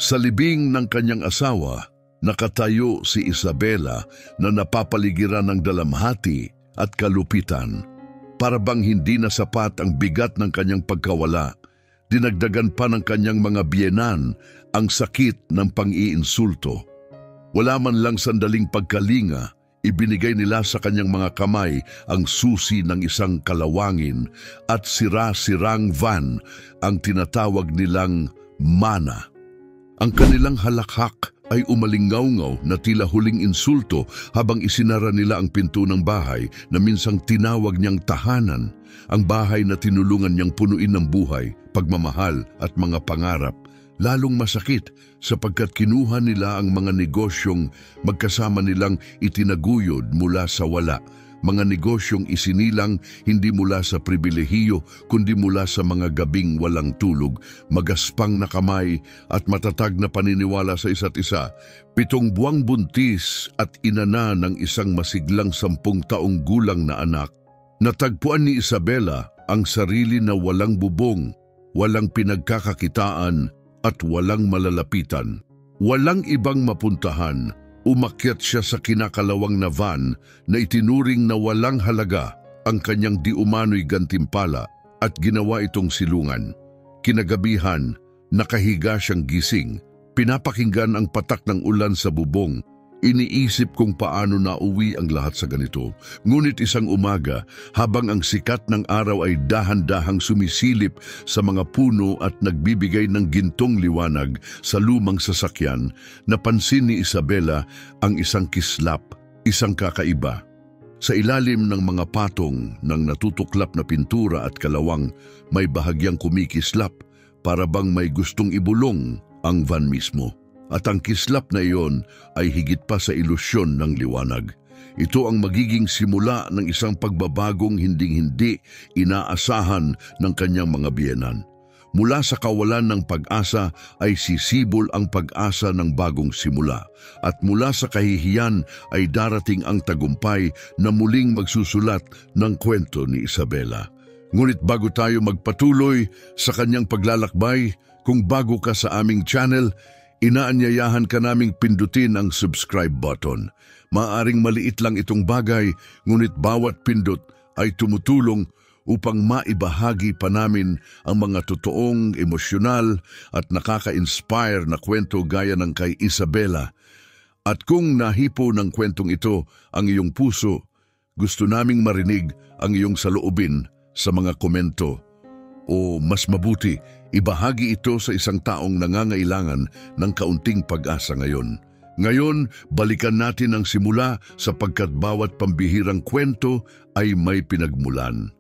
Sa libing ng kanyang asawa, nakatayo si Isabela na napapaligiran ng dalamhati at kalupitan. Para bang hindi na sapat ang bigat ng kanyang pagkawala, dinagdagan pa ng kanyang mga biyenan ang sakit ng pang-iinsulto. Wala man lang sandaling pagkalinga, ibinigay nila sa kanyang mga kamay ang susi ng isang kalawangin at sira-sirang van, ang tinatawag nilang mana. Ang kanilang halakhak ay umalingaw-ngaw na tila huling insulto habang isinara nila ang pinto ng bahay na minsang tinawag niyang tahanan, ang bahay na tinulungan niyang punuin ng buhay, pagmamahal at mga pangarap. Lalong masakit sapagkat kinuha nila ang mga negosyong magkasama nilang itinaguyod mula sa wala. Mga negosyong isinilang hindi mula sa pribilehiyo kundi mula sa mga gabing walang tulog, magaspang na kamay at matatag na paniniwala sa isa't isa. 7 buwang buntis at inana ng isang masiglang 10 taong gulang na anak. Natagpuan ni Isabela ang sarili na walang bubong, walang pinagkakakitaan at walang malalapitan. Walang ibang mapuntahan. Umakyat siya sa kinakalawang na van na itinuring na walang halaga ang kanyang di umano'y gantimpala at ginawa itong silungan. Kinagabihan, nakahiga siyang gising, pinapakinggan ang patak ng ulan sa bubong. Iniisip kung paano nauwi ang lahat sa ganito. Ngunit isang umaga, habang ang sikat ng araw ay dahan-dahang sumisilip sa mga puno at nagbibigay ng gintong liwanag sa lumang sasakyan, napansin ni Isabela ang isang kislap, isang kakaiba. Sa ilalim ng mga patong ng natutuklap na pintura at kalawang, may bahagyang kumikislap para bang may gustong ibulong ang van mismo. At ang kislap na iyon ay higit pa sa ilusyon ng liwanag. Ito ang magiging simula ng isang pagbabagong hinding-hindi inaasahan ng kanyang mga biyenan. Mula sa kawalan ng pag-asa ay sisibol ang pag-asa ng bagong simula. At mula sa kahihiyan ay darating ang tagumpay na muling magsusulat ng kwento ni Isabela. Ngunit bago tayo magpatuloy sa kanyang paglalakbay, kung bago ka sa aming channel, inaanyayahan ka naming pindutin ang subscribe button. Maaring maliit lang itong bagay, ngunit bawat pindot ay tumutulong upang maibahagi pa namin ang mga totoong, emosyonal at nakaka-inspire na kwento gaya ng kay Isabela. At kung nahipo ng kwentong ito ang iyong puso, gusto naming marinig ang iyong saloobin sa mga komento. O mas mabuti, ibahagi ito sa isang taong nangangailangan ng kaunting pag-asa ngayon. Ngayon, balikan natin ang simula sapagkat bawat pambihirang kwento ay may pinagmulan.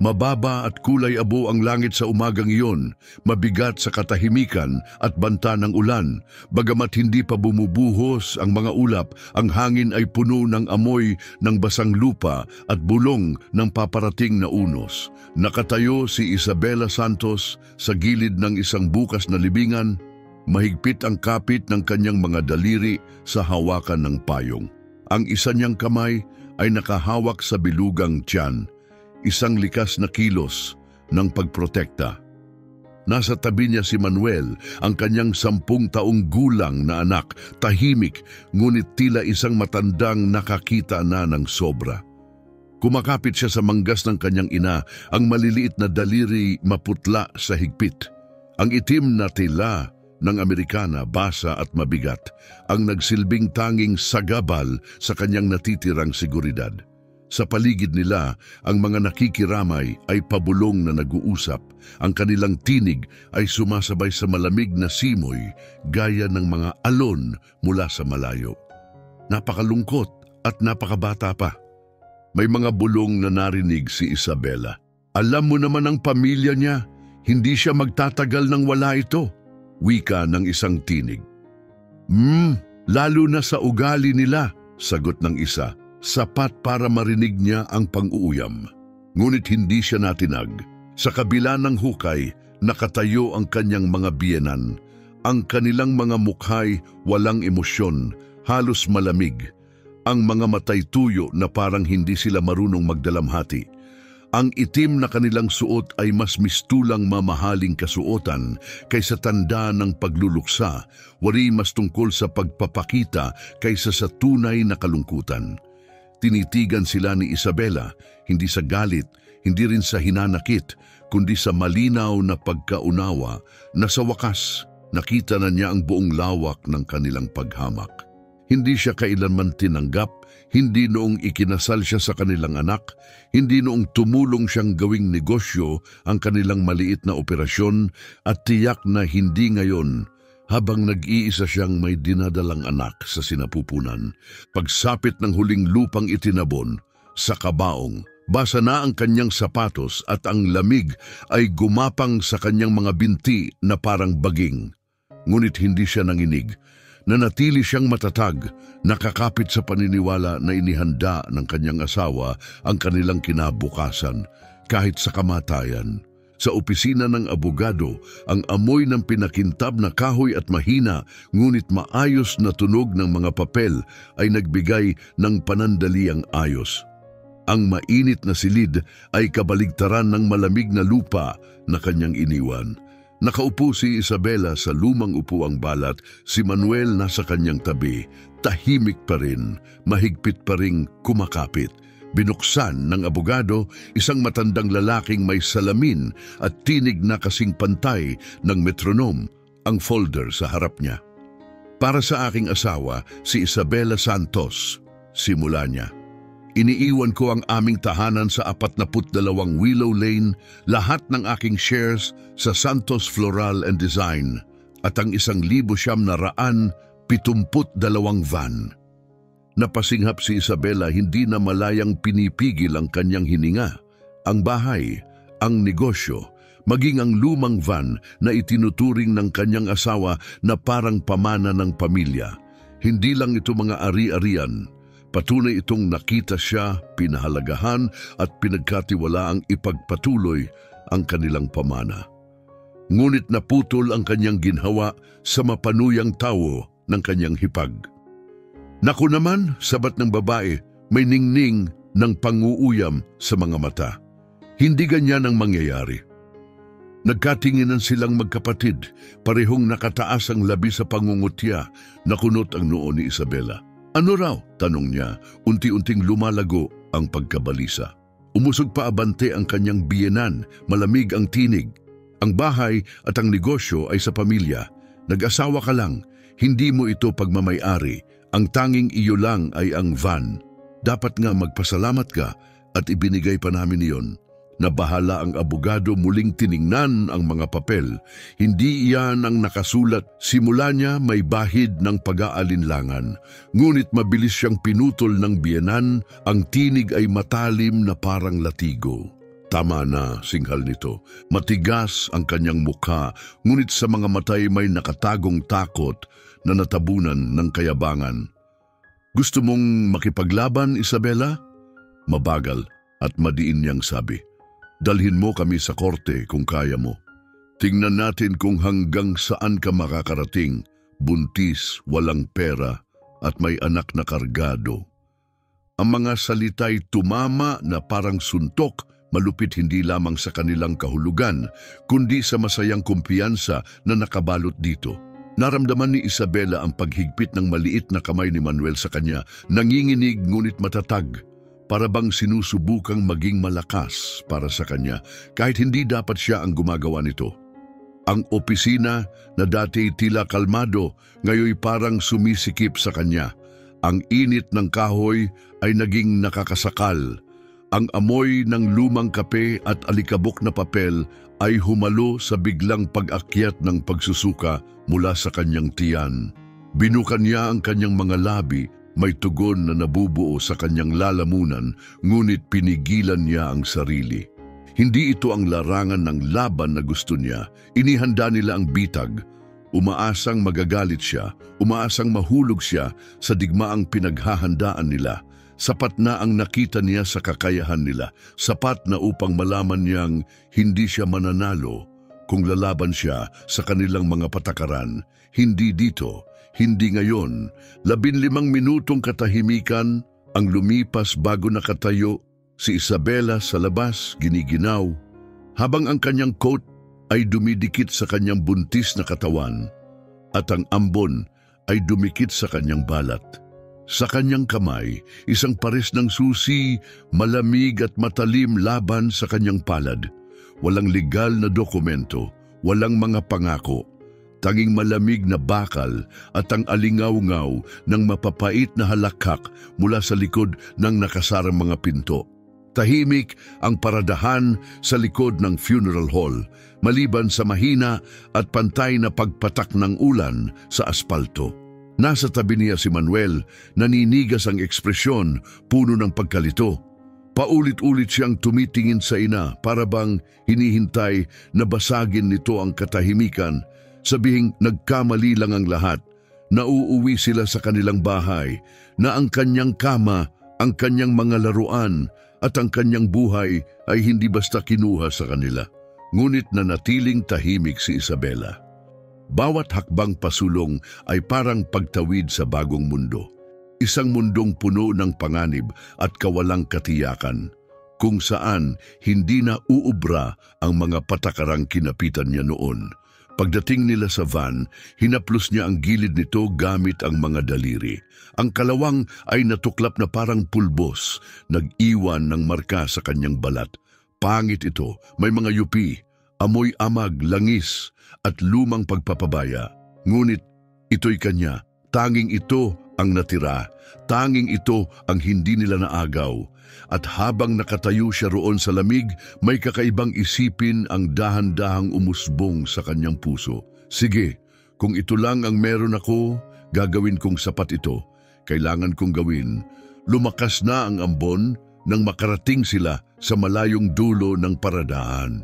Mababa at kulay abo ang langit sa umagang iyon, mabigat sa katahimikan at banta ng ulan. Bagamat hindi pa bumubuhos ang mga ulap, ang hangin ay puno ng amoy ng basang lupa at bulong ng paparating na unos. Nakatayo si Isabela Santos sa gilid ng isang bukas na libingan, mahigpit ang kapit ng kanyang mga daliri sa hawakan ng payong. Ang isa niyang kamay ay nakahawak sa bilugang tiyan, isang likas na kilos ng pagprotekta. Nasa tabi niya si Manuel, ang kanyang 10 taong gulang na anak, tahimik ngunit tila isang matandang nakakita na ng sobra. Kumakapit siya sa manggas ng kanyang ina, ang maliliit na daliri maputla sa higpit. Ang itim na tila ng Amerikana, basa at mabigat, ang nagsilbing tanging sagabal sa kanyang natitirang seguridad. Sa paligid nila, ang mga nakikiramay ay pabulong na nag-uusap. Ang kanilang tinig ay sumasabay sa malamig na simoy gaya ng mga alon mula sa malayo. Napakalungkot at napakabata pa. May mga bulong na narinig si Isabela. Alam mo naman ang pamilya niya, hindi siya magtatagal nang wala ito, wika ng isang tinig. Lalo na sa ugali nila, sagot ng isa. Sapat para marinig niya ang pang-uuyam. Ngunit hindi siya natinag. Sa kabila ng hukay, nakatayo ang kanyang mga biyenan. Ang kanilang mga mukhay walang emosyon, halos malamig. Ang mga matay tuyo na parang hindi sila marunong magdalamhati. Ang itim na kanilang suot ay mas mistulang mamahaling kasuotan kaysa tanda ng pagluluksa, wari mas tungkol sa pagpapakita kaysa sa tunay na kalungkutan. Tinitigan sila ni Isabela, hindi sa galit, hindi rin sa hinanakit, kundi sa malinaw na pagkaunawa na sa wakas nakita na niya ang buong lawak ng kanilang paghamak. Hindi siya kailanman tinanggap, hindi noong ikinasal siya sa kanilang anak, hindi noong tumulong siyang gawing negosyo ang kanilang maliit na operasyon, at tiyak na hindi ngayon habang nag-iisa siyang may dinadalang anak sa sinapupunan. Pagsapit ng huling lupang itinabon, sa kabaong, basa na ang kanyang sapatos at ang lamig ay gumapang sa kanyang mga binti na parang baging. Ngunit hindi siya nanginig. Nanatili siyang matatag, nakakapit sa paniniwala na inihanda ng kanyang asawa ang kanilang kinabukasan kahit sa kamatayan. Sa opisina ng abogado, ang amoy ng pinakintab na kahoy at mahina ngunit maayos na tunog ng mga papel ay nagbigay ng panandaliang ayos. Ang mainit na silid ay kabaligtaran ng malamig na lupa na kanyang iniwan. Nakaupo si Isabela sa lumang upuang balat, si Manuel nasa kanyang tabi, tahimik pa rin, mahigpit pa ring kumakapit. Binuksan ng abogado isang matandang lalaking may salamin at tinig na kasing pantay ng metronom, ang folder sa harap niya. Para sa aking asawa, si Isabela Santos, simula niya. Iniiwan ko ang aming tahanan sa 42 Willow Lane, lahat ng aking shares sa Santos Floral and Design at ang 1,972 van. Napasinghap si Isabela, hindi na malayang pinipigil ang kanyang hininga. Ang bahay, ang negosyo, maging ang lumang van na itinuturing ng kanyang asawa na parang pamana ng pamilya. Hindi lang ito mga ari-arian. Patunay itong nakita siya, pinahalagahan at pinagkatiwalaang ipagpatuloy ang kanilang pamana. Ngunit naputol ang kanyang ginhawa sa mapanuyang tawo ng kanyang hipag. Naku naman, sabat ng babae, may ningning ng panguuyam sa mga mata. Hindi ganyan ang mangyayari. Nagkatinginan silang magkapatid, parehong nakataas ang labi sa pangungutya, nakunot ang noo ni Isabela. Ano raw? Tanong niya, unti-unting lumalago ang pagkabalisa. Umusog pa abante ang kanyang biyenan, malamig ang tinig. Ang bahay at ang negosyo ay sa pamilya. Nag-asawa ka lang, hindi mo ito pagmamay-ari. Ang tanging iyo lang ay ang van. Dapat nga magpasalamat ka at ibinigay pa namin iyon. Nabahala ang abogado, muling tiningnan ang mga papel. Hindi iyan ang nakasulat. Simula niya may bahid ng pag-aalinlangan. Ngunit mabilis siyang pinutol ng biyenan, ang tinig ay matalim na parang latigo. Tama na, singhal nito. Matigas ang kanyang mukha, ngunit sa mga matay may nakatagong takot na natabunan ng kayabangan. Gusto mong makipaglaban, Isabela? Mabagal at madiin niyang sabi. Dalhin mo kami sa korte kung kaya mo. Tingnan natin kung hanggang saan ka makakarating, buntis, walang pera, at may anak na kargado. Ang mga salita'y tumama na parang suntok, malupit hindi lamang sa kanilang kahulugan, kundi sa masayang kumpiyansa na nakabalot dito. Naramdaman ni Isabela ang paghigpit ng maliit na kamay ni Manuel sa kanya, nanginginig ngunit matatag. Para bang sinusubukang maging malakas para sa kanya kahit hindi dapat siya ang gumagawa nito. Ang opisina na dati tila kalmado, ngayon parang sumisikip sa kanya. Ang init ng kahoy ay naging nakakasakal. Ang amoy ng lumang kape at alikabok na papel ay humalo sa biglang pag-akyat ng pagsusuka mula sa kanyang tiyan. Binukan niya ang kanyang mga labi. May tugon na nabubuo sa kanyang lalamunan, ngunit pinigilan niya ang sarili. Hindi ito ang larangan ng laban na gusto niya. Inihanda nila ang bitag. Umaasang magagalit siya, umaasang mahulog siya sa digmaang pinaghahandaan nila. Sapat na ang nakita niya sa kakayahan nila, sapat na upang malaman niyang hindi siya mananalo kung lalaban siya sa kanilang mga patakaran. Hindi dito. Hindi ngayon. 15 minutong katahimikan ang lumipas bago nakatayo Si Isabela sa labas, giniginaw, habang ang kanyang coat ay dumidikit sa kanyang buntis na katawan at ang ambon ay dumikit sa kanyang balat. Sa kanyang kamay, isang pares ng susi, malamig at matalim laban sa kanyang palad. Walang legal na dokumento, walang mga pangako. Tanging malamig na bakal at ang alingaw-ngaw ng mapapait na halakhak mula sa likod ng nakasarang mga pinto. Tahimik ang paradahan sa likod ng funeral hall, maliban sa mahina at pantay na pagpatak ng ulan sa aspalto. Nasa tabi niya si Manuel, naninigas ang ekspresyon, puno ng pagkalito. Paulit-ulit siyang tumitingin sa ina para bang hinihintay na basagin nito ang katahimikan, sabihing nagkamali lang ang lahat, na uuwi sila sa kanilang bahay, na ang kanyang kama, ang kanyang mga laruan, at ang kanyang buhay ay hindi basta kinuha sa kanila. Ngunit nanatiling tahimik si Isabela. Bawat hakbang pasulong ay parang pagtawid sa bagong mundo. Isang mundong puno ng panganib at kawalang katiyakan, kung saan hindi na uubra ang mga patakarang kinapitan niya noon. Pagdating nila sa van, hinaplos niya ang gilid nito gamit ang mga daliri. Ang kalawang ay natuklap na parang pulbos, nag-iwan ng marka sa kanyang balat. Pangit ito, may mga yupi, amoy amag, langis, at lumang pagpapabaya. Ngunit ito'y kanya, tanging ito ang natira, tanging ito ang hindi nila naagaw. At habang nakatayo siya roon sa lamig, may kakaibang isipin ang dahan-dahang umusbong sa kanyang puso. Sige, kung ito lang ang meron ako, gagawin kong sapat ito. Kailangan kong gawin. Lumakas na ang ambon nang makarating sila sa malayong dulo ng paradahan.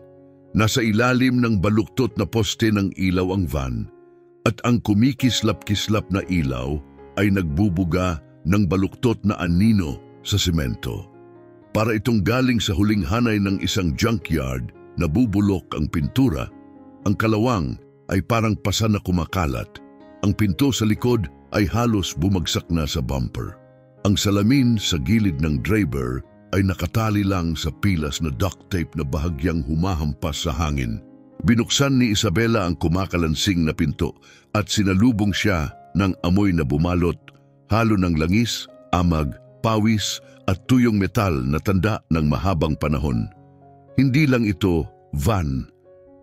Nasa ilalim ng baluktot na poste ng ilaw ang van, at ang kumikislap-kislap na ilaw ay nagbubuga ng baluktot na anino sa semento. Para itong galing sa huling hanay ng isang junkyard na bubulok ang pintura, ang kalawang ay parang pasa na kumakalat. Ang pinto sa likod ay halos bumagsak na sa bumper. Ang salamin sa gilid ng driver ay nakatali lang sa pilas na duct tape na bahagyang humahampas sa hangin. Binuksan ni Isabela ang kumakalansing na pinto at sinalubong siya ng amoy na bumalot, halo ng langis, amag, pawis at tuyong metal na tanda ng mahabang panahon. Hindi lang ito van,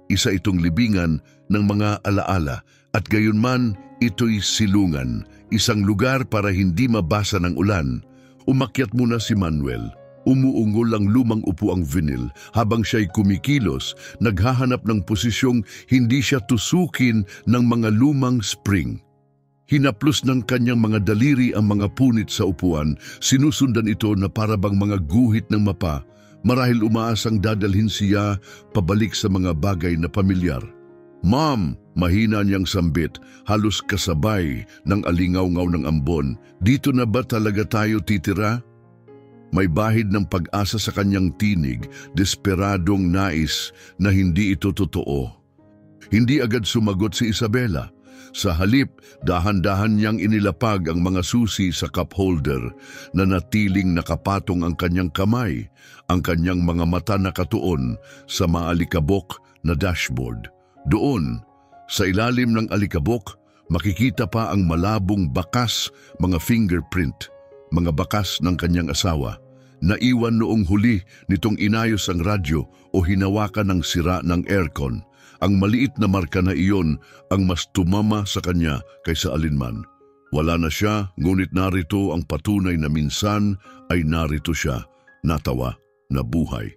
isa itong libingan ng mga alaala at gayunman ito'y silungan, isang lugar para hindi mabasa ng ulan. Umakyat muna si Manuel. Umuungol ang lumang upuang vinyl habang siya'y kumikilos, naghahanap ng posisyong hindi siya tusukin ng mga lumang spring. Hinaplos ng kanyang mga daliri ang mga punit sa upuan, sinusundan ito na parabang mga guhit ng mapa, marahil umaasang dadalhin siya pabalik sa mga bagay na pamilyar. "Ma'am," mahina niyang sambit, halos kasabay ng alingaw-ngaw ng ambon, "dito na ba talaga tayo titira?" May bahid ng pag-asa sa kanyang tinig, desperadong nais na hindi ito totoo. Hindi agad sumagot si Isabela. Sa halip, dahan-dahan niyang inilapag ang mga susi sa cup holder na natiling nakapatong ang kanyang kamay, ang kanyang mga mata nakatuon sa maalikabok na dashboard. Doon, sa ilalim ng alikabok, makikita pa ang malabong bakas, mga fingerprint, mga bakas ng kanyang asawa. Naiwan noong huli nitong inayos ang radyo o hinawakan ng sira ng aircon. Ang maliit na marka na iyon ang mas tumama sa kanya kaysa alinman. Wala na siya, ngunit narito ang patunay na minsan ay narito siya, natawa, nabuhay.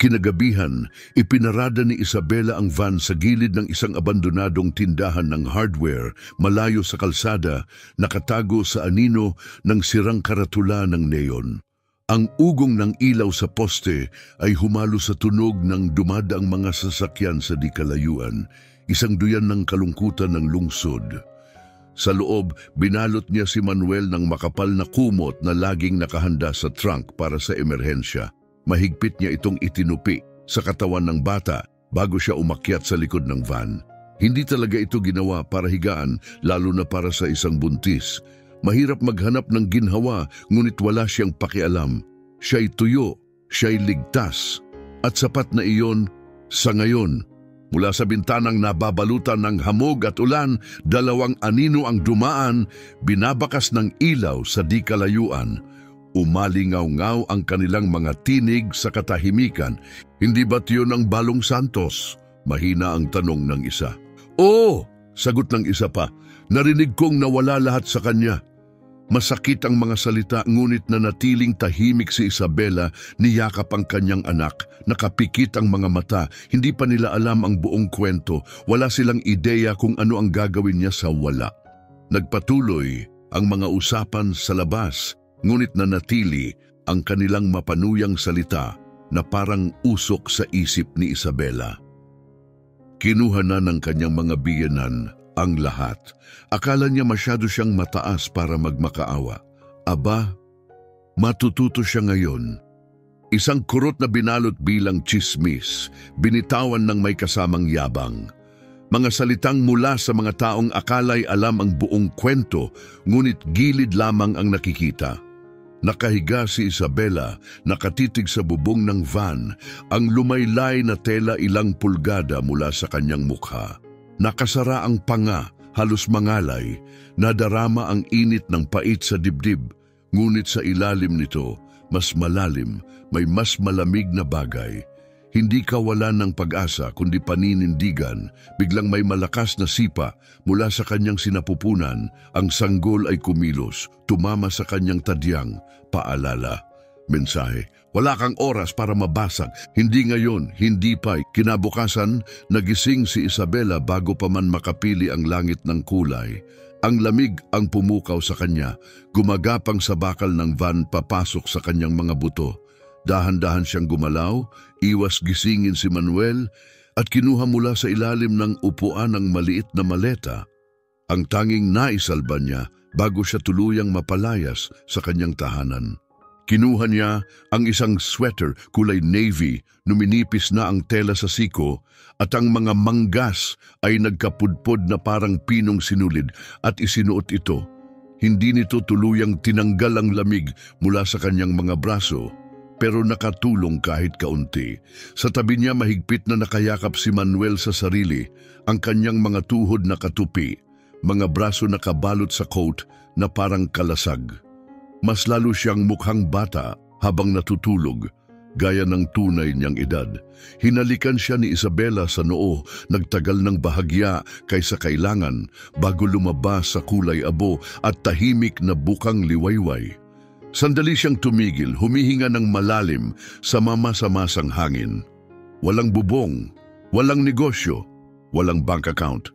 Kinagabihan, ipinarada ni Isabela ang van sa gilid ng isang abandonadong tindahan ng hardware malayo sa kalsada, nakatago sa anino ng sirang karatula ng neon. Ang ugong ng ilaw sa poste ay humalo sa tunog ng dumadaang mga sasakyan sa di kalayuan, isang duyan ng kalungkutan ng lungsod. Sa loob, binalot niya si Manuel ng makapal na kumot na laging nakahanda sa trunk para sa emerhensya. Mahigpit niya itong itinupi sa katawan ng bata bago siya umakyat sa likod ng van. Hindi talaga ito ginawa para higaan, lalo na para sa isang buntis. Mahirap maghanap ng ginhawa, ngunit wala siyang pakialam. Siya'y tuyo, siya'y ligtas at sapat na iyon sa ngayon. Mula sa bintanang nababalutan ng hamog at ulan, 2 anino ang dumaan, binabakas ng ilaw sa di kalayuan. Umalingaw-ngaw ang kanilang mga tinig sa katahimikan. Hindi ba't yun ang Balong Santos? Mahina ang tanong ng isa. Oo, sagot ng isa pa. Narinig kong nawala lahat sa kanya. Masakit ang mga salita, ngunit nanatiling tahimik si Isabela, niyakap ang kanyang anak, nakapikit ang mga mata, hindi pa nila alam ang buong kwento, wala silang ideya kung ano ang gagawin niya sa wala. Nagpatuloy ang mga usapan sa labas, ngunit nanatili ang kanilang mapanuyang salita na parang usok sa isip ni Isabela. Kinuha na ng kanyang mga biyenan ang lahat. Akala niya masyado siyang mataas para magmakaawa. Aba, matututo siya ngayon. Isang kurot na binalot bilang tsismis, binitawan ng may kasamang yabang. Mga salitang mula sa mga taong akalay alam ang buong kwento, ngunit gilid lamang ang nakikita. Nakahiga si Isabela, nakatitig sa bubong ng van, ang lumaylay na tela ilang pulgada mula sa kanyang mukha. Nakasara ang panga, halos mangalay, nadarama ang init ng pait sa dibdib, ngunit sa ilalim nito, mas malalim, may mas malamig na bagay. Hindi kawalan ng pag-asa kundi paninindigan, biglang may malakas na sipa mula sa kanyang sinapupunan, ang sanggol ay kumilos, tumama sa kanyang tadyang, paalala. Mensahe, wala kang oras para mabasag, hindi ngayon, hindi pa. Kinabukasan, nagising si Isabela bago pa man makapili ang langit ng kulay. Ang lamig ang pumukaw sa kanya, gumagapang sa bakal ng van papasok sa kanyang mga buto. Dahan-dahan siyang gumalaw, iwas gisingin si Manuel at kinuha mula sa ilalim ng upuan ng maliit na maleta. Ang tanging naisalba niya bago siya tuluyang mapalayas sa kanyang tahanan. Kinuha niya ang isang sweater kulay navy, numinipis na ang tela sa siko at ang mga manggas ay nagkapudpod na parang pinong sinulid at isinuot ito. Hindi nito tuluyang tinanggal ang lamig mula sa kanyang mga braso, pero nakatulong kahit kaunti. Sa tabi niya mahigpit na nakayakap si Manuel sa sarili, ang kanyang mga tuhod nakatupi, mga braso nakabalot sa coat na parang kalasag. Mas lalo siyang mukhang bata habang natutulog, gaya ng tunay niyang edad. Hinalikan siya ni Isabela sa noo, nagtagal ng bahagya kaysa kailangan bago lumabas sa kulay abo at tahimik na bukang liwayway. Sandali siyang tumigil, humihinga ng malalim sa mamasa-masang hangin. Walang bubong, walang negosyo, walang bank account.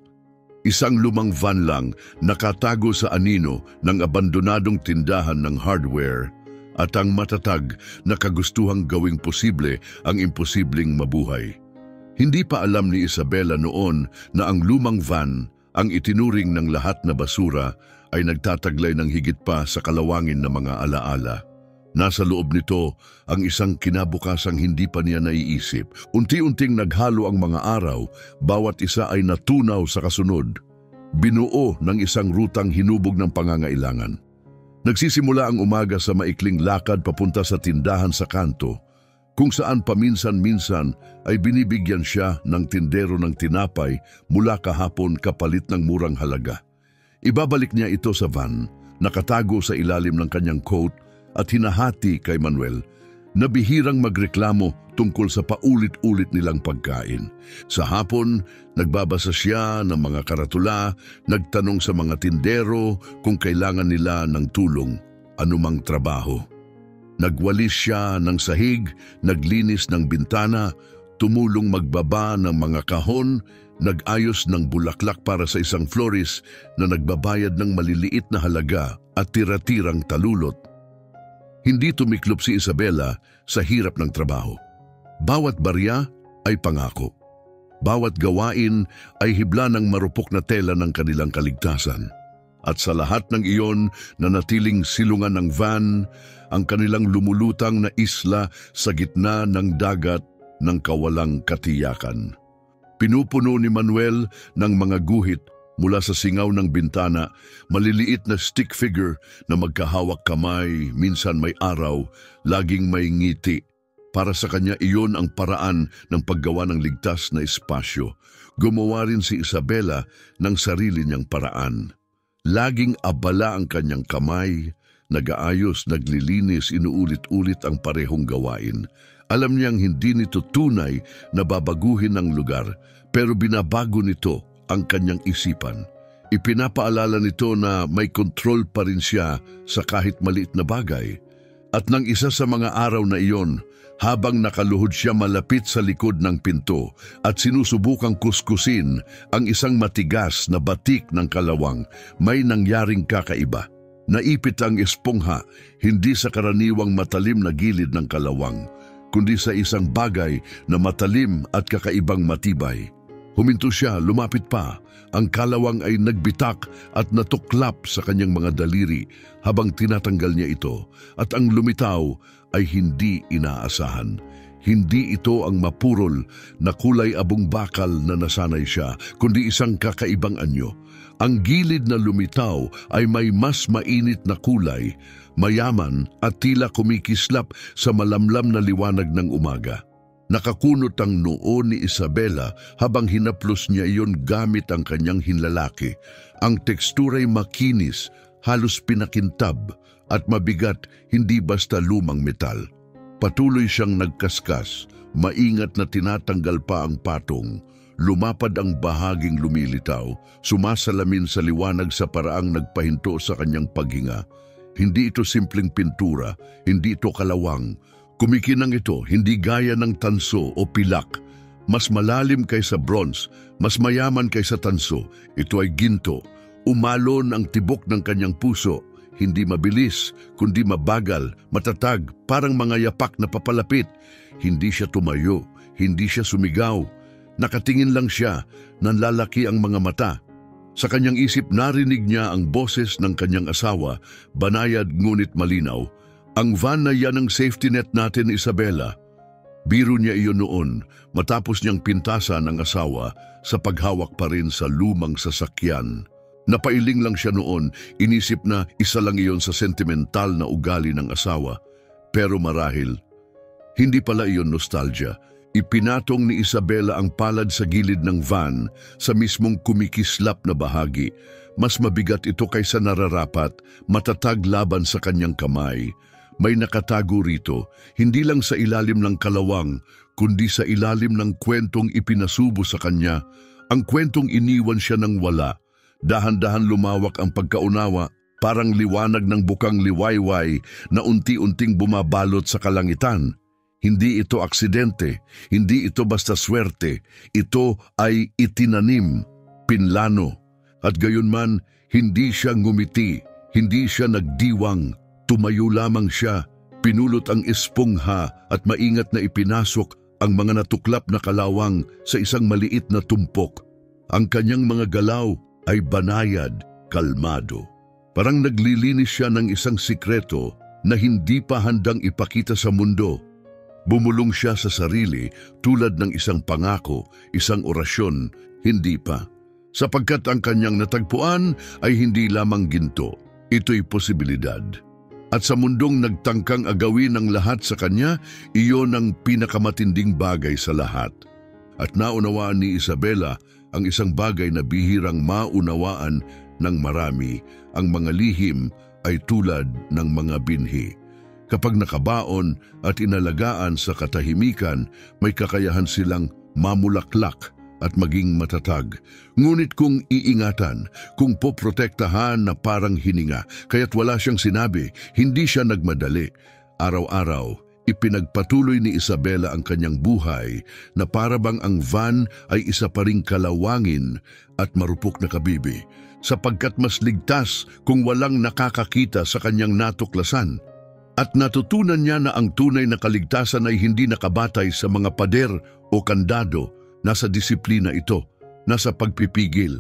Isang lumang van lang nakatago sa anino ng abandonadong tindahan ng hardware at ang matatag na kagustuhang gawing posible ang imposibleng mabuhay. Hindi pa alam ni Isabela noon na ang lumang van, ang itinuring ng lahat na basura, ay nagtataglay ng higit pa sa kalawangin na mga alaala. Nasa loob nito ang isang kinabukasang hindi pa niya naiisip. Unti-unting naghalo ang mga araw, bawat isa ay natunaw sa kasunod. Binuo ng isang rutang hinubog ng pangangailangan. Nagsisimula ang umaga sa maikling lakad papunta sa tindahan sa kanto, kung saan paminsan-minsan ay binibigyan siya ng tindero ng tinapay mula kahapon kapalit ng murang halaga. Ibabalik niya ito sa van, nakatago sa ilalim ng kanyang coat, at hinahati kay Manuel na bihirang magreklamo tungkol sa paulit-ulit nilang pagkain. Sa hapon, nagbabasa siya ng mga karatula, nagtanong sa mga tindero kung kailangan nila ng tulong, anumang trabaho. Nagwalis siya ng sahig, naglinis ng bintana, tumulong magbaba ng mga kahon, nag-ayos ng bulaklak para sa isang florist na nagbabayad ng maliliit na halaga at tira-tirang talulot. Hindi tumiklop si Isabela sa hirap ng trabaho. Bawat barya ay pangako. Bawat gawain ay hibla ng marupok na tela ng kanilang kaligtasan. At sa lahat ng iyon, nanatiling silungan ng van, ang kanilang lumulutang na isla sa gitna ng dagat ng kawalang katiyakan. Pinupuno ni Manuel ng mga guhit mula sa singaw ng bintana, maliliit na stick figure na magkahawak kamay, minsan may araw, laging may ngiti. Para sa kanya iyon ang paraan ng paggawa ng ligtas na espasyo. Gumawa rin si Isabela ng sarili niyang paraan. Laging abala ang kanyang kamay, nag-aayos, naglilinis, inuulit-ulit ang parehong gawain. Alam niyang hindi nito tunay na babaguhin ang lugar, pero binabago nito ang kanyang isipan. Ipinapaalala nito na may kontrol pa rin siya sa kahit maliit na bagay. At nang isa sa mga araw na iyon, habang nakaluhod siya malapit sa likod ng pinto at sinusubukang kuskusin ang isang matigas na batik ng kalawang, may nangyaring kakaiba. Naipit ang espongha, hindi sa karaniwang matalim na gilid ng kalawang, kundi sa isang bagay na matalim at kakaibang matibay. Huminto siya, lumapit pa. Ang kalawang ay nagbitak at natuklap sa kanyang mga daliri habang tinatanggal niya ito, at ang lumitaw ay hindi inaasahan. Hindi ito ang mapurol na kulay abong bakal na nasanay siya, kundi isang kakaibang anyo. Ang gilid na lumitaw ay may mas mainit na kulay, mayaman at tila kumikislap sa malamlam na liwanag ng umaga. Nakakunot ang noo ni Isabela habang hinaplos niya iyon gamit ang kanyang hinlalaki. Ang tekstura'y makinis, halos pinakintab at mabigat, hindi basta lumang metal. Patuloy siyang nagkaskas, maingat na tinatanggal pa ang patong. Lumapad ang bahaging lumilitaw, sumasalamin sa liwanag sa paraang nagpahinto sa kanyang paghinga. Hindi ito simpleng pintura, hindi ito kalawang. Kumikinang ito, hindi gaya ng tanso o pilak. Mas malalim kaysa bronze, mas mayaman kaysa tanso. Ito ay ginto. Umalon ang tibok ng kanyang puso. Hindi mabilis, kundi mabagal, matatag, parang mga yapak na papalapit. Hindi siya tumayo, hindi siya sumigaw. Nakatingin lang siya, nanlalaki ang mga mata. Sa kanyang isip narinig niya ang boses ng kanyang asawa, banayad ngunit malinaw. Ang van na yan ang safety net natin, Isabela. Biro niya iyon noon, matapos niyang pintasan ang asawa sa paghawak pa rin sa lumang sasakyan. Napailing lang siya noon, inisip na isa lang iyon sa sentimental na ugali ng asawa. Pero marahil, hindi pala iyon nostalgia. Ipinatong ni Isabela ang palad sa gilid ng van sa mismong kumikislap na bahagi. Mas mabigat ito kaysa nararapat, matatag laban sa kanyang kamay. May nakatago rito, hindi lang sa ilalim ng kalawang, kundi sa ilalim ng kwentong ipinasubo sa kanya. Ang kwentong iniwan siya ng wala. Dahan-dahan lumawak ang pagkaunawa, parang liwanag ng bukang liwayway na unti-unting bumabalot sa kalangitan. Hindi ito aksidente, hindi ito basta swerte, ito ay itinanim, pinlano. At gayunman, hindi siya ngumiti, hindi siya nagdiwang. Tumayo lamang siya, pinulot ang espongha at maingat na ipinasok ang mga natuklap na kalawang sa isang maliit na tumpok. Ang kanyang mga galaw ay banayad, kalmado. Parang naglilinis siya ng isang sikreto na hindi pa handang ipakita sa mundo. Bumulong siya sa sarili tulad ng isang pangako, isang orasyon, hindi pa. Sapagkat ang kanyang natagpuan ay hindi lamang ginto, ito'y posibilidad. At sa mundong nagtangkang agawin ng lahat sa kanya, iyon ang pinakamatinding bagay sa lahat. At naunawaan ni Isabela ang isang bagay na bihirang maunawaan ng marami, ang mga lihim ay tulad ng mga binhi. Kapag nakabaon at inalagaan sa katahimikan, may kakayahan silang mamulaklak at maging matatag. Ngunit kung iingatan, kung poprotektahan na parang hininga, kaya't wala siyang sinabi, hindi siya nagmadali. Araw-araw, ipinagpatuloy ni Isabela ang kanyang buhay na parabang ang van ay isa pa ring kalawangin at marupok na kabibi, sapagkat mas ligtas kung walang nakakakita sa kanyang natuklasan. At natutunan niya na ang tunay na kaligtasan ay hindi nakabatay sa mga pader o kandado. Nasa disiplina ito, nasa pagpipigil,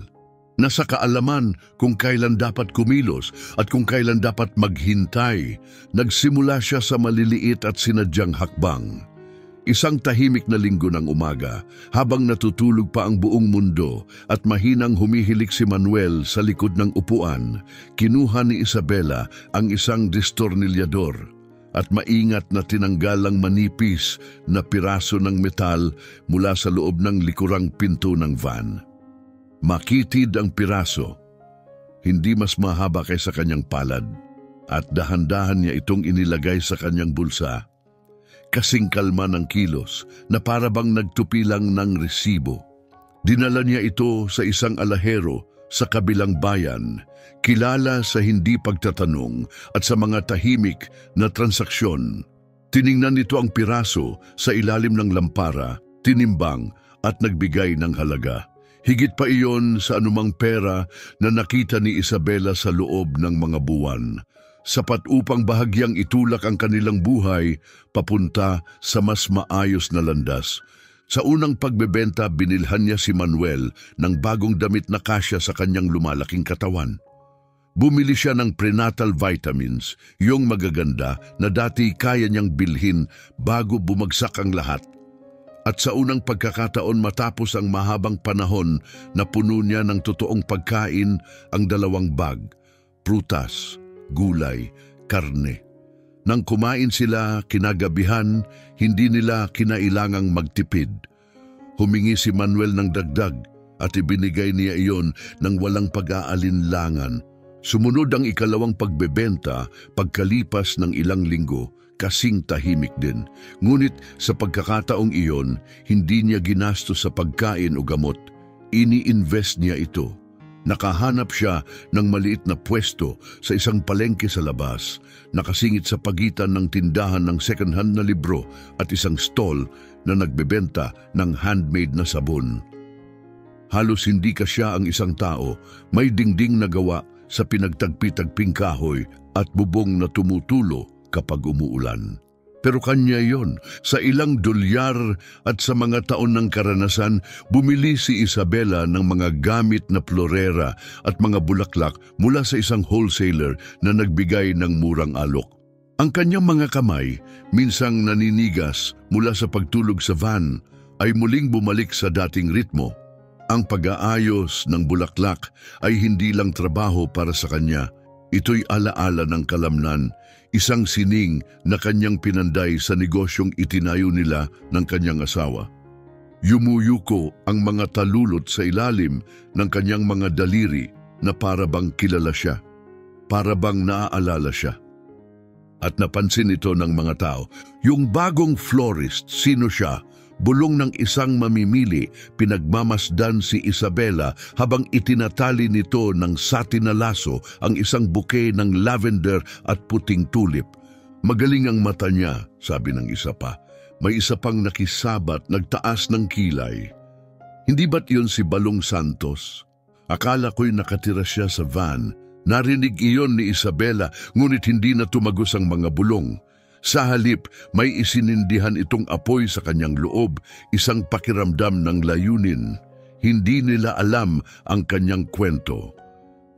nasa kaalaman kung kailan dapat kumilos at kung kailan dapat maghintay. Nagsimula siya sa maliliit at sinadyang hakbang. Isang tahimik na linggo ng umaga, habang natutulog pa ang buong mundo at mahinang humihilik si Manuel sa likod ng upuan, kinuha ni Isabela ang isang distornilyador. at maingat na tinanggalang manipis na piraso ng metal mula sa loob ng likurang pinto ng van. Makitid ang piraso, hindi mas mahaba kaysa kanyang palad, at dahan-dahan niya itong inilagay sa kanyang bulsa. Kasing kalma ng kilos na para bang nagtupi lang ng resibo. Dinala niya ito sa isang alahero sa kabilang bayan, kilala sa hindi pagtatanong at sa mga tahimik na transaksyon. Tiningnan nito ang piraso sa ilalim ng lampara, tinimbang at nagbigay ng halaga. Higit pa iyon sa anumang pera na nakita ni Isabela sa loob ng mga buwan. Sapat upang bahagyang itulak ang kanilang buhay papunta sa mas maayos na landas. Sa unang pagbebenta, binilhan niya si Manuel ng bagong damit na kasya sa kanyang lumalaking katawan. Bumili siya ng prenatal vitamins, yung magaganda na dati kaya niyang bilhin bago bumagsak ang lahat. At sa unang pagkakataon matapos ang mahabang panahon na puno niya ng totoong pagkain ang 2 bag, prutas, gulay, karne. Nang kumain sila kinagabihan, hindi nila kinailangang magtipid. Humingi si Manuel ng dagdag at ibinigay niya iyon ng walang pag-aalinlangan. Sumunod ang ikalawang pagbebenta pagkalipas ng ilang linggo, kasing tahimik din. Ngunit sa pagkakataong iyon, hindi niya ginastos sa pagkain o gamot. Ini-invest niya ito. Nakahanap siya ng maliit na pwesto sa isang palengke sa labas, nakasingit sa pagitan ng tindahan ng second-hand na libro at isang stall na nagbebenta ng handmade na sabon. Halos hindi kasya ang isang tao, may dingding na gawa sa pinagtagpi-tagping kahoy at bubong na tumutulo kapag umuulan. Pero kanya yon, sa ilang dolyar at sa mga taon ng karanasan, bumili si Isabela ng mga gamit na florera at mga bulaklak mula sa isang wholesaler na nagbigay ng murang alok. Ang kanyang mga kamay, minsang naninigas mula sa pagtulog sa van, ay muling bumalik sa dating ritmo. Ang pag-aayos ng bulaklak ay hindi lang trabaho para sa kanya. Ito'y alaala ng kalamnan, isang sining na kanyang pinanday sa negosyong itinayo nila ng kanyang asawa. Yumuyuko ang mga talulot sa ilalim ng kanyang mga daliri na para bang kilala siya, para bang naaalala siya. At napansin ito ng mga tao, yung bagong florist, sino siya? Bulong ng isang mamimili, pinagmamasdan si Isabela habang itinatali nito ng satin na laso ang isang bouquet ng lavender at puting tulip. Magaling ang mata niya, sabi ng isa pa. May isa pang nakisabat, nagtaas ng kilay. Hindi ba't yun si Balong Santos? Akala ko'y nakatira siya sa van. Narinig iyon ni Isabela, ngunit hindi na tumagos ang mga bulong. Sa halip, may isinindihan itong apoy sa kanyang loob, isang pakiramdam ng layunin. Hindi nila alam ang kanyang kwento.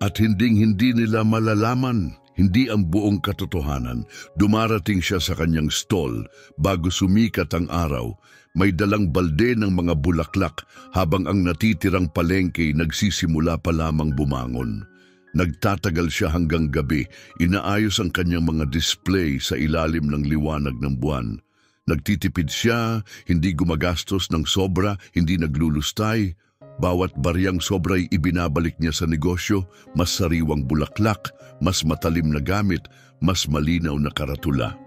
At hindi nila malalaman, hindi ang buong katotohanan. Dumarating siya sa kanyang stall bago sumikat ang araw. May dalang balde ng mga bulaklak habang ang natitirang palengke nagsisimula pa lamang bumangon. Nagtatagal siya hanggang gabi, inaayos ang kanyang mga display sa ilalim ng liwanag ng buwan. Nagtitipid siya, hindi gumagastos ng sobra, hindi naglulustay. Bawat baryang sobra'y ibinabalik niya sa negosyo, mas sariwang bulaklak, mas matalim na gamit, mas malinaw na karatula.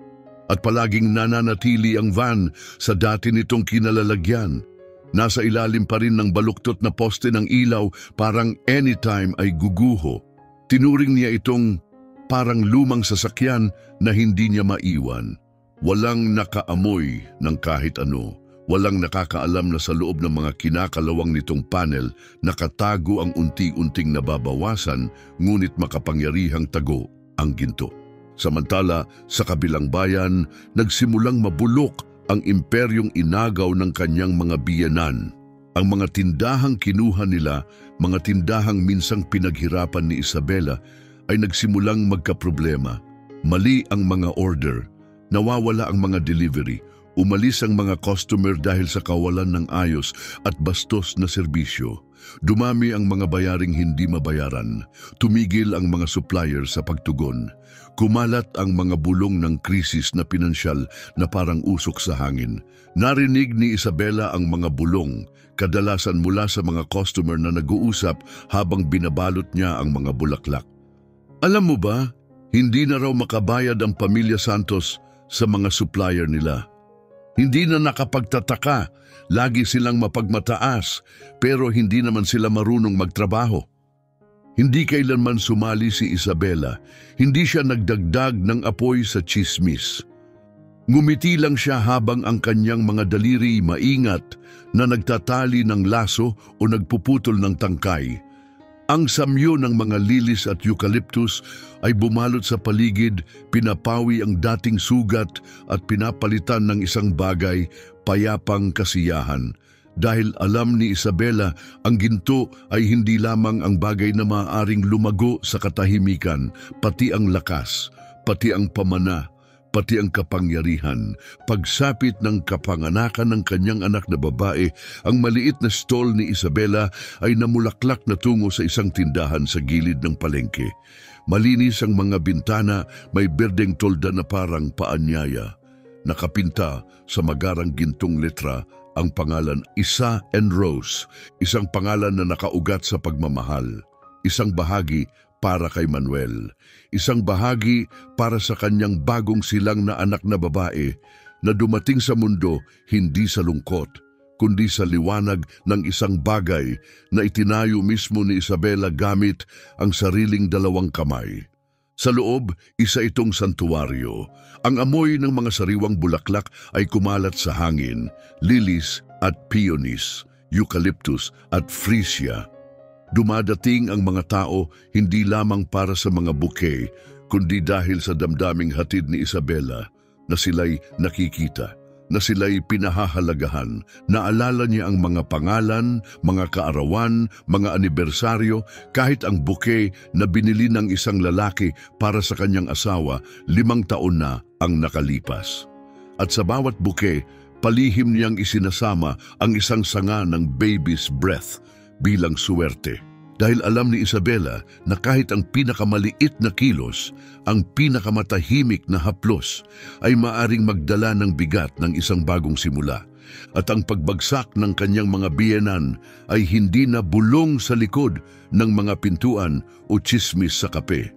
At palaging nananatili ang van sa dati nitong kinalalagyan. Nasa ilalim pa rin ng baluktot na poste ng ilaw, parang anytime ay guguho. Tinuring niya itong parang lumang sasakyan na hindi niya maiwan. Walang nakaamoy ng kahit ano. Walang nakakaalam na sa loob ng mga kinakalawang nitong panel nakatago ang unti-unting nababawasan ngunit makapangyarihang tago ang ginto. Samantala, sa kabilang bayan, nagsimulang mabulok ang imperyong inagaw ng kanyang mga biyenan. Ang mga tindahang kinuha nila, mga tindahang minsang pinaghirapan ni Isabela, ay nagsimulang magkaproblema. Mali ang mga order, nawawala ang mga delivery, Umalis ang mga customer dahil sa kawalan ng ayos at bastos na serbisyo. Dumami ang mga bayaring hindi mabayaran. Tumigil ang mga supplier sa pagtugon. Kumalat ang mga bulong ng krisis na pinansyal na parang usok sa hangin. Narinig ni Isabela ang mga bulong, kadalasan mula sa mga customer na nag-uusap habang binabalot niya ang mga bulaklak. Alam mo ba, hindi na raw makabayad ang pamilya Santos sa mga supplier nila. Hindi na nakapagtataka, lagi silang mapagmataas, pero hindi naman sila marunong magtrabaho. Hindi kailanman sumali si Isabela, hindi siya nagdagdag ng apoy sa tsismis. Ngumiti lang siya habang ang kanyang mga daliri maingat na nagtatali ng laso o nagpuputol ng tangkay. Ang samyo ng mga lilis at eucalyptus ay bumalot sa paligid, pinapawi ang dating sugat at pinapalitan ng isang bagay, payapang kasiyahan. Dahil alam ni Isabela, ang ginto ay hindi lamang ang bagay na maaaring lumago sa katahimikan, pati ang lakas, pati ang pamana, pati ang kapangyarihan. Pagsapit ng kapanganakan ng kanyang anak na babae, ang maliit na stall ni Isabela ay namulaklak na tungo sa isang tindahan sa gilid ng palengke. Malinis ang mga bintana, may berdeng tolda na parang paanyaya. Nakapinta sa magarang gintong letra ang pangalan Isa and Rose, isang pangalan na nakaugat sa pagmamahal. Isang bahagi para kay Manuel, isang bahagi para sa kanyang bagong silang na anak na babae na dumating sa mundo hindi sa lungkot, kundi sa liwanag ng isang bagay na itinayo mismo ni Isabela gamit ang sariling dalawang kamay. Sa loob, isa itong santuwaryo. Ang amoy ng mga sariwang bulaklak ay kumalat sa hangin, lilis at peonies, eucalyptus at freesia. Dumadating ang mga tao hindi lamang para sa mga bouquet, kundi dahil sa damdaming hatid ni Isabela na sila'y nakikita, na sila'y pinahahalagahan. Naalala niya ang mga pangalan, mga kaarawan, mga anibersaryo, kahit ang bouquet na binili ng isang lalaki para sa kanyang asawa 5 taon na ang nakalipas. At sa bawat bouquet, palihim niyang isinasama ang isang sanga ng baby's breath bilang suwerte. Dahil alam ni Isabela na kahit ang pinakamaliit na kilos, ang pinakamatahimik na haplos ay maaring magdala ng bigat ng isang bagong simula. At ang pagbagsak ng kanyang mga biyenan ay hindi na bulong sa likod ng mga pintuan o tsismis sa kape.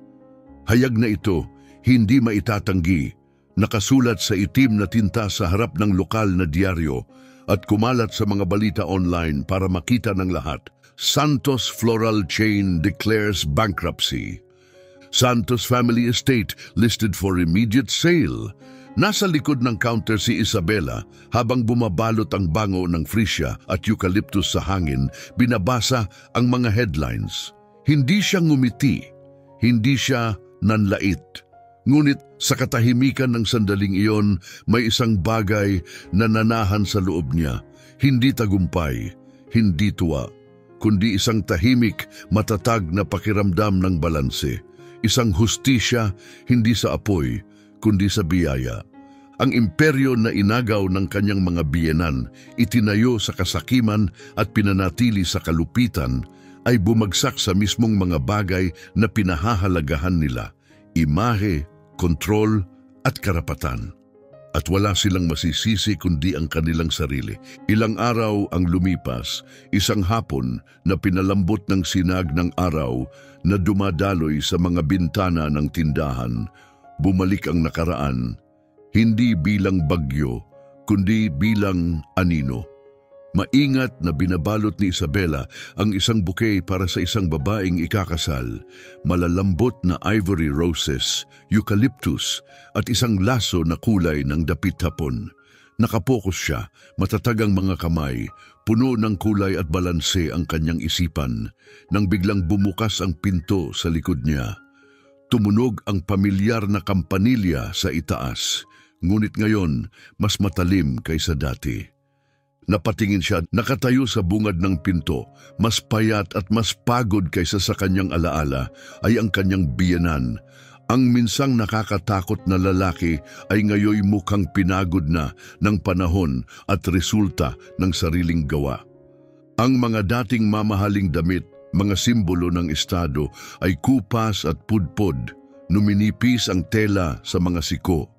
Hayag na ito, hindi maitatanggi, nakasulat sa itim na tinta sa harap ng lokal na diaryo at kumalat sa mga balita online para makita ng lahat. Santos Floral Chain declares bankruptcy. Santos Family Estate listed for immediate sale. Nasa likod ng counter si Isabela habang bumabalot ang bango ng freesia at eucalyptus sa hangin, binabasa ang mga headlines. Hindi siya ngumiti, hindi siya nanlait. Ngunit sa katahimikan ng sandaling iyon, may isang bagay na nanahan sa loob niya. Hindi tagumpay, hindi tuwa, kundi isang tahimik, matatag na pakiramdam ng balanse. Isang hustisya, hindi sa apoy, kundi sa biyaya. Ang imperyo na inagaw ng kanyang mga biyenan, itinayo sa kasakiman at pinanatili sa kalupitan, ay bumagsak sa mismong mga bagay na pinahahalagahan nila. Imahe, kontrol at karapatan. At wala silang masisisi kundi ang kanilang sarili. Ilang araw ang lumipas, isang hapon na pinalambot ng sinag ng araw na dumadaloy sa mga bintana ng tindahan. Bumalik ang nakaraan, hindi bilang bagyo, kundi bilang anino. Maingat na binabalot ni Isabela ang isang bouquet para sa isang babaeng ikakasal, malalambot na ivory roses, eucalyptus at isang laso na kulay ng dapit hapon. Nakapokus siya, matatag ang mga kamay, puno ng kulay at balanse ang kanyang isipan, nang biglang bumukas ang pinto sa likod niya. Tumunog ang pamilyar na kampanilya sa itaas, ngunit ngayon mas matalim kaysa dati. Napatingin siya, nakatayo sa bungad ng pinto, mas payat at mas pagod kaysa sa kanyang alaala ay ang kanyang biyenan, Ang minsang nakakatakot na lalaki ay ngayoy mukhang pinagod na ng panahon at resulta ng sariling gawa. Ang mga dating mamahaling damit, mga simbolo ng estado ay kupas at pudpod, numinipis ang tela sa mga siko.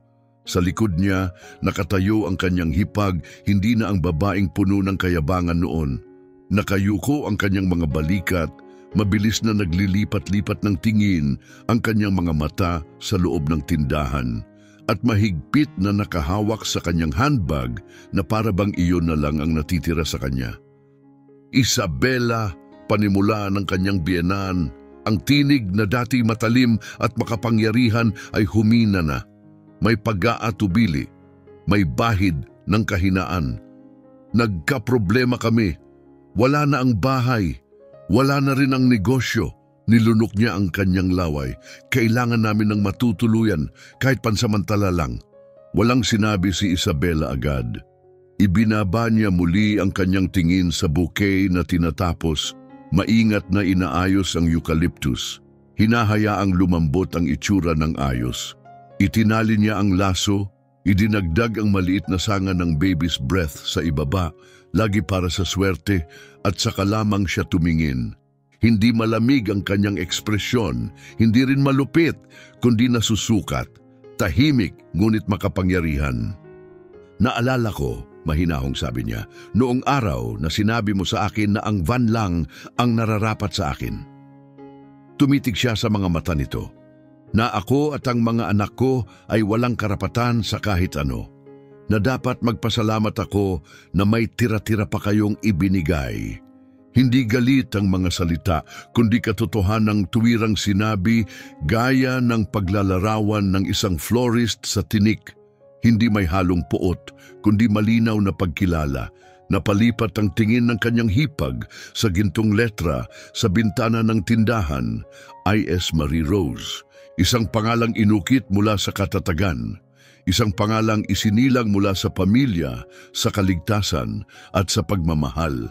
Sa likod niya, nakatayo ang kanyang hipag, hindi na ang babaeng puno ng kayabangan noon. Nakayuko ang kanyang mga balikat, mabilis na naglilipat-lipat ng tingin ang kanyang mga mata sa loob ng tindahan at mahigpit na nakahawak sa kanyang handbag na para bang iyon na lang ang natitira sa kanya. Isabela, panimula ng kanyang biyenan, ang tinig na dati matalim at makapangyarihan ay humina na. May pag-aatubili, may bahid ng kahinaan. Nagkaproblema kami, wala na ang bahay, wala na rin ang negosyo. Nilunok niya ang kanyang laway. Kailangan namin ng matutuluyan kahit pansamantala lang. Walang sinabi si Isabela agad. Ibinaba niya muli ang kanyang tingin sa bouquet na tinatapos. Maingat na inaayos ang eucalyptus. Hinahayaang lumambot ang itsura ng ayos. Itinali niya ang laso, idinagdag ang maliit na sanga ng baby's breath sa ibaba, lagi para sa swerte, at saka lamang siya tumingin. Hindi malamig ang kanyang ekspresyon, hindi rin malupit, kundi nasusukat, tahimik ngunit makapangyarihan. Naalala ko, mahinahong sabi niya, noong araw na sinabi mo sa akin na ang van lang ang nararapat sa akin. Tumitig siya sa mga mata nito, na ako at ang mga anak ko ay walang karapatan sa kahit ano, na dapat magpasalamat ako na may tira-tira pa kayong ibinigay. Hindi galit ang mga salita, kundi katotohanang tuwirang sinabi gaya ng paglalarawan ng isang florist sa tinik. Hindi may halong puot, kundi malinaw na pagkilala. Napalipat ang tingin ng kanyang hipag sa gintong letra sa bintana ng tindahan, I.S. Marie Rose. Isang pangalang inukit mula sa katatagan. Isang pangalang isinilang mula sa pamilya, sa kaligtasan at sa pagmamahal.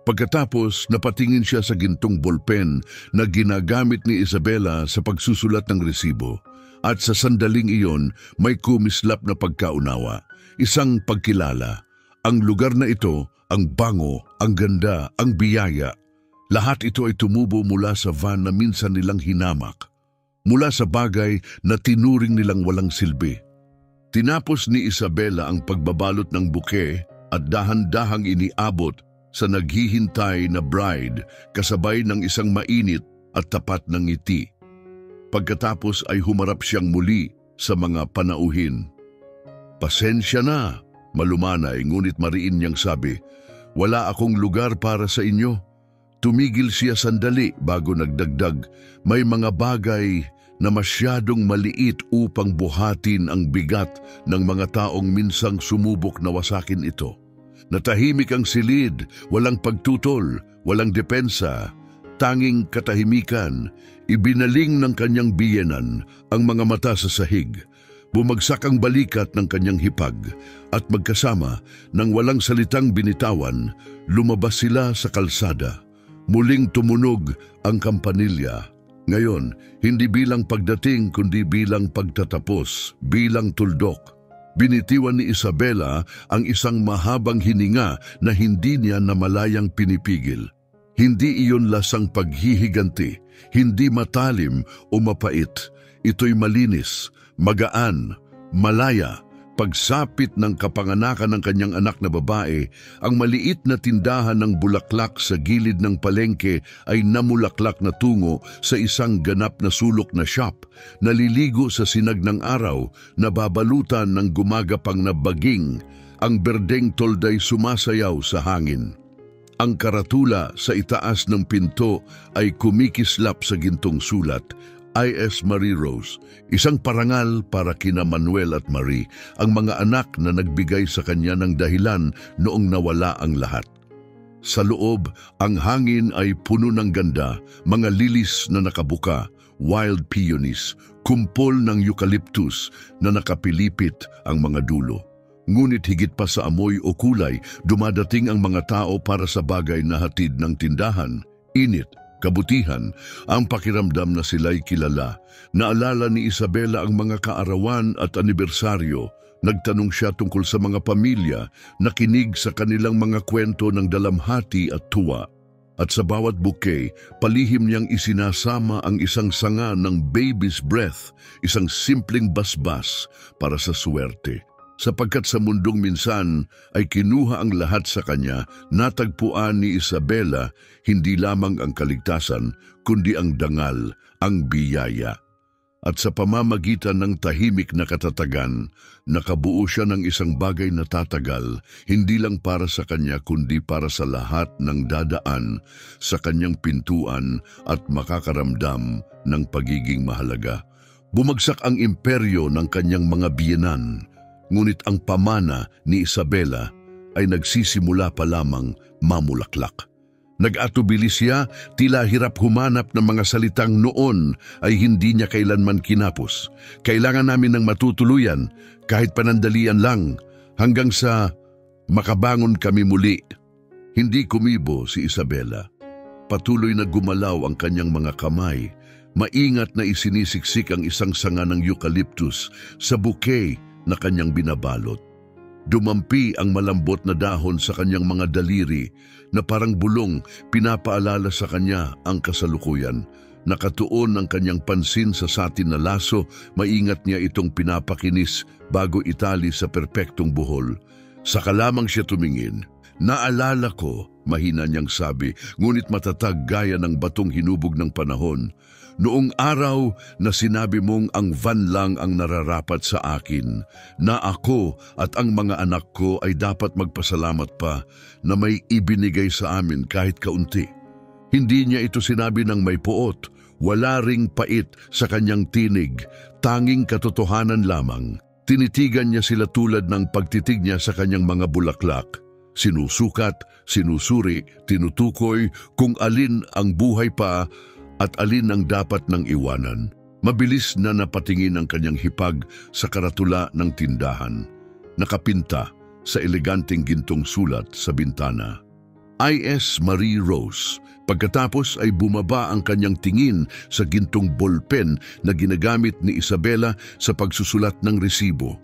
Pagkatapos, napatingin siya sa gintong bolpen na ginagamit ni Isabela sa pagsusulat ng resibo. At sa sandaling iyon, may kumislap na pagkaunawa, isang pagkilala. Ang lugar na ito, ang bango, ang ganda, ang biyaya. Lahat ito ay tumubo mula sa van na minsan nilang hinamak. Mula sa bagay na tinuring nilang walang silbi. Tinapos ni Isabela ang pagbabalot ng buke at dahan-dahang iniabot sa naghihintay na bride kasabay ng isang mainit at tapat na ngiti. Pagkatapos ay humarap siyang muli sa mga panauhin. Pasensya na, malumanay ngunit mariin niyang sabi, wala akong lugar para sa inyo. Tumigil siya sandali bago nagdagdag, may mga bagay na masyadong maliit upang buhatin ang bigat ng mga taong minsang sumubok na wasakin ito. Natahimik ang silid, walang pagtutol, walang depensa, tanging katahimikan. Ibinaling ng kanyang biyenan ang mga mata sa sahig. Bumagsak ang balikat ng kanyang hipag at magkasama nang walang salitang binitawan, lumabas sila sa kalsada. Muling tumunog ang kampanilya. Ngayon, hindi bilang pagdating kundi bilang pagtatapos, bilang tuldok. Binitiwan ni Isabela ang isang mahabang hininga na hindi niya namalayang pinipigil. Hindi iyon lasang paghihiganti, hindi matalim o mapait. Ito'y malinis, magaan, malaya. Pagsapit ng kapanganakan ng kanyang anak na babae, ang maliit na tindahan ng bulaklak sa gilid ng palengke ay namulaklak na tungo sa isang ganap na sulok na shop, naliligo sa sinag ng araw, nababalutan ng gumagapang na baging, ang berdeng tolday sumasayaw sa hangin. Ang karatula sa itaas ng pinto ay kumikislap sa gintong sulat, I.S. Marie Rose, isang parangal para kina Manuel at Marie, ang mga anak na nagbigay sa kanya ng dahilan noong nawala ang lahat. Sa loob, ang hangin ay puno ng ganda, mga lilis na nakabuka, wild peonies, kumpol ng eucalyptus na nakapilipit ang mga dulo. Ngunit higit pa sa amoy o kulay, dumadating ang mga tao para sa bagay na hatid ng tindahan, init, Kabutihan, ang pakiramdam na sila'y kilala. Naalala ni Isabela ang mga kaarawan at anibersaryo. Nagtanong siya tungkol sa mga pamilya, nakinig sa kanilang mga kwento ng dalamhati at tuwa. At sa bawat bouquet, palihim niyang isinasama ang isang sanga ng baby's breath, isang simpleng basbas para sa swerte. Sapagkat sa mundong minsan ay kinuha ang lahat sa kanya, natagpuan ni Isabela hindi lamang ang kaligtasan, kundi ang dangal, ang biyaya. At sa pamamagitan ng tahimik na katatagan, nakabuo siya ng isang bagay na tatagal, hindi lang para sa kanya kundi para sa lahat ng dadaan sa kanyang pintuan at makakaramdam ng pagiging mahalaga. Bumagsak ang imperyo ng kanyang mga biyenan, ngunit ang pamana ni Isabela ay nagsisimula pa lamang mamulaklak. Nag-atubili siya, tila hirap humanap ng mga salitang noon ay hindi niya kailanman kinapos. Kailangan namin ng matutuluyan, kahit panandalian lang, hanggang sa makabangon kami muli. Hindi kumibo si Isabela. Patuloy na gumalaw ang kanyang mga kamay. Maingat na isinisiksik ang isang sanga ng eucalyptus sa bouquet na kanyang binabalot. Dumampi ang malambot na dahon sa kanyang mga daliri na parang bulong, pinapaalala sa kanya ang kasalukuyan. Nakatuon ang kanyang pansin sa satin na laso, maingat niya itong pinapakinis bago itali sa perpektong buhol. Saka lamang siya tumingin. Naalala ko, mahina niyang sabi, ngunit matatag gaya ng batong hinubog ng panahon. Noong araw na sinabi mong ang van lang ang nararapat sa akin, na ako at ang mga anak ko ay dapat magpasalamat pa na may ibinigay sa amin kahit kaunti. Hindi niya ito sinabi ng may puot, wala ring pait sa kanyang tinig, tanging katotohanan lamang. Tinitigan niya sila tulad ng pagtitig niya sa kanyang mga bulaklak. Sinusukat, sinusuri, tinutukoy kung alin ang buhay pa at alin ang dapat nang iwanan. Mabilis na napatingin ang kanyang hipag sa karatula ng tindahan. Nakapinta sa eleganteng gintong sulat sa bintana. I.S. Marie Rose. Pagkatapos ay bumaba ang kanyang tingin sa gintong ballpen na ginagamit ni Isabela sa pagsusulat ng resibo.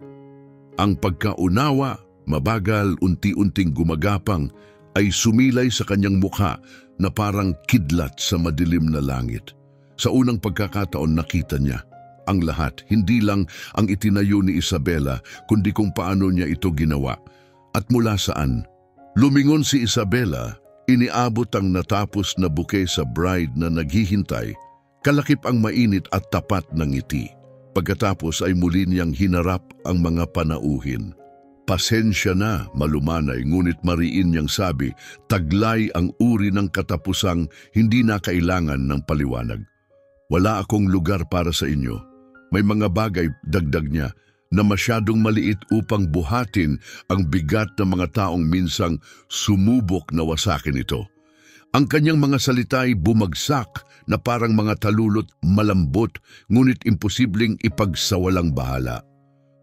Ang pagkaunawa, mabagal, unti-unting gumagapang, ay sumilay sa kanyang mukha na parang kidlat sa madilim na langit. Sa unang pagkakataon nakita niya ang lahat, hindi lang ang itinayo ni Isabela, kundi kung paano niya ito ginawa. At mula saan? Lumingon si Isabela, iniabot ang natapos na bouquet sa bride na naghihintay, kalakip ang mainit at tapat ng ngiti. Pagkatapos ay muli niyang hinarap ang mga panauhin. Pasensya na, malumanay, ngunit mariin niyang sabi, taglay ang uri ng katapusang hindi na kailangan ng paliwanag. Wala akong lugar para sa inyo. May mga bagay, dagdag niya, na masyadong maliit upang buhatin ang bigat ng mga taong minsang sumubok na wasakin ito. Ang kanyang mga salita ay bumagsak na parang mga talulot malambot, ngunit imposibleng ipagsawalang bahala.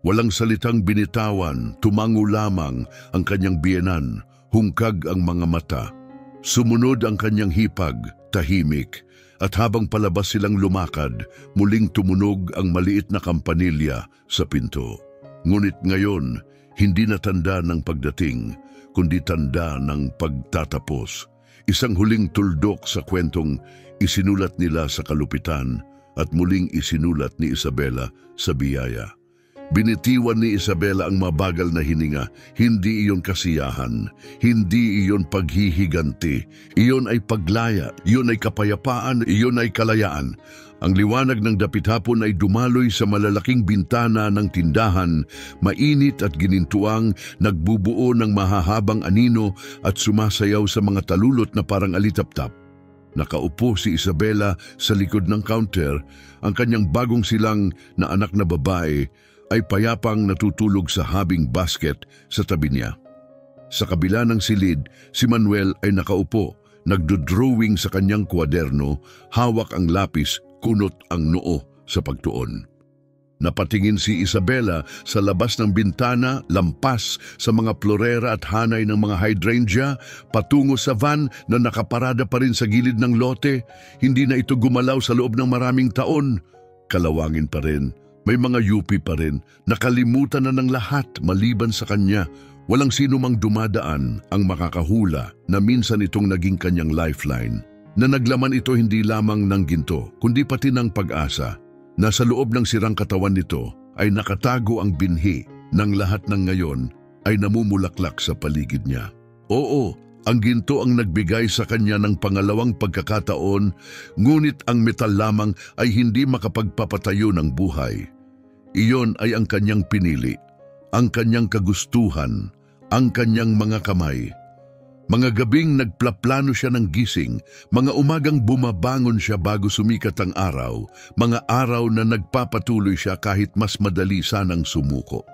Walang salitang binitawan, tumango lamang ang kanyang biyenan, hungkag ang mga mata. Sumunod ang kanyang hipag, tahimik, at habang palabas silang lumakad, muling tumunog ang maliit na kampanilya sa pinto. Ngunit ngayon, hindi na tanda ng pagdating, kundi tanda ng pagtatapos. Isang huling tuldok sa kwentong isinulat nila sa kalupitan at muling isinulat ni Isabela sa biyaya. Binitiwan ni Isabela ang mabagal na hininga. Hindi iyon kasiyahan, hindi iyon paghihiganti. Iyon ay paglaya, iyon ay kapayapaan, iyon ay kalayaan. Ang liwanag ng dapit hapon ay dumaloy sa malalaking bintana ng tindahan, mainit at ginintuang, nagbubuo ng mahahabang anino at sumasayaw sa mga talulot na parang alitaptap. Nakaupo si Isabela sa likod ng counter, ang kanyang bagong silang na anak na babae ay payapang natutulog sa habing basket sa tabi niya. Sa kabila ng silid, si Manuel ay nakaupo, nagdodrawing sa kanyang kwaderno, hawak ang lapis, kunot ang noo sa pagtuon. Napatingin si Isabela sa labas ng bintana, lampas sa mga florera at hanay ng mga hydrangea, patungo sa van na nakaparada pa rin sa gilid ng lote. Hindi na ito gumalaw sa loob ng maraming taon. Kalawangin pa rin, may mga yupi pa rin, nakalimutan na ng lahat maliban sa kanya. Walang sino mang dumadaan ang makakahula na minsan itong naging kanyang lifeline. Na naglaman ito hindi lamang ng ginto, kundi pati ng pag-asa. Nasa loob ng sirang katawan nito ay nakatago ang binhi ng lahat ng ngayon ay namumulaklak sa paligid niya. Oo, ang ginto ang nagbigay sa kanya ng pangalawang pagkakataon, ngunit ang metal lamang ay hindi makapagpapatayo ng buhay. Iyon ay ang kanyang pinili, ang kanyang kagustuhan, ang kanyang mga kamay. Mga gabing nagplaplano siya ng gising, mga umagang bumabangon siya bago sumikat ang araw, mga araw na nagpapatuloy siya kahit mas madali sanang sumuko.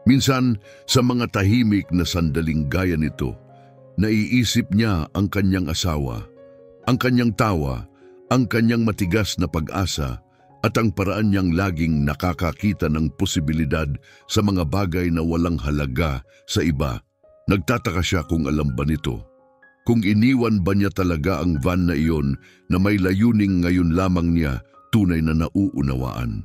Minsan, sa mga tahimik na sandaling gaya nito, naiisip niya ang kanyang asawa, ang kanyang tawa, ang kanyang matigas na pag-asa, at ang paraan niyang laging nakakakita ng posibilidad sa mga bagay na walang halaga sa iba. Nagtataka siya kung alam ba nito. Kung iniwan ba niya talaga ang van na iyon na may layuning ngayon lamang niya tunay na nauunawaan.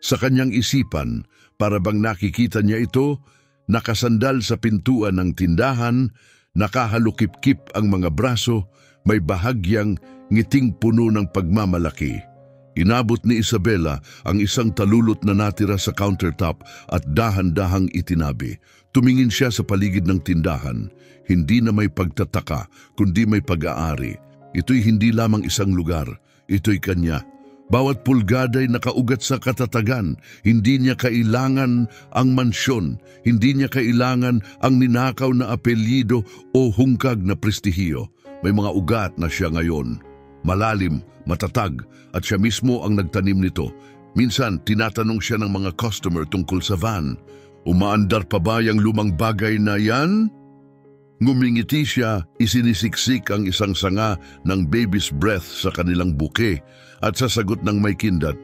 Sa kanyang isipan, para bang nakikita niya ito, nakasandal sa pintuan ng tindahan, nakahalukip-kip ang mga braso, may bahagyang ngiting puno ng pagmamalaki. Inabot ni Isabela ang isang talulot na natira sa countertop at dahan-dahang itinabi. Tumingin siya sa paligid ng tindahan, hindi na may pagtataka, kundi may pag-aari. Ito'y hindi lamang isang lugar, ito'y kanya. Bawat pulgada ay nakaugat sa katatagan. Hindi niya kailangan ang mansyon, hindi niya kailangan ang ninakaw na apelyido o hungkag na prestihiyo. May mga ugat na siya ngayon. Malalim, matatag, at siya mismo ang nagtanim nito. Minsan, tinatanong siya ng mga customer tungkol sa van. Umaandar pa ba yung lumang bagay na yan? Ngumingiti siya, isinisiksik ang isang sanga ng baby's breath sa kanilang buke at sasagot ng may kindat,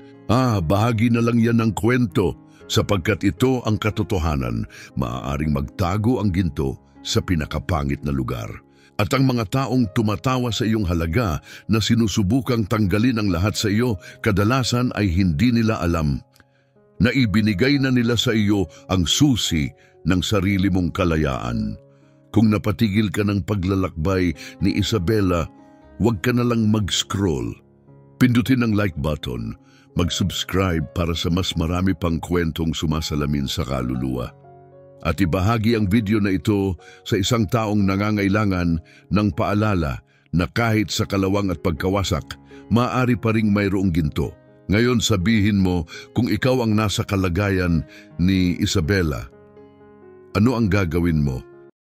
bahagi na lang yan ng kwento sapagkat ito ang katotohanan. Maaaring magtago ang ginto sa pinakapangit na lugar. At ang mga taong tumatawa sa iyong halaga na sinusubukang tanggalin ang lahat sa iyo, kadalasan ay hindi nila alam na ibinigay na nila sa iyo ang susi ng sarili mong kalayaan. Kung napatigil ka ng paglalakbay ni Isabela, huwag ka na lang mag-scroll. Pindutin ang like button, mag-subscribe para sa mas marami pang kwentong sumasalamin sa kaluluwa. At ibahagi ang video na ito sa isang taong nangangailangan ng paalala na kahit sa kalawang at pagkawasak, maaari pa ring mayroong ginto. Ngayon sabihin mo kung ikaw ang nasa kalagayan ni Isabela, ano ang gagawin mo?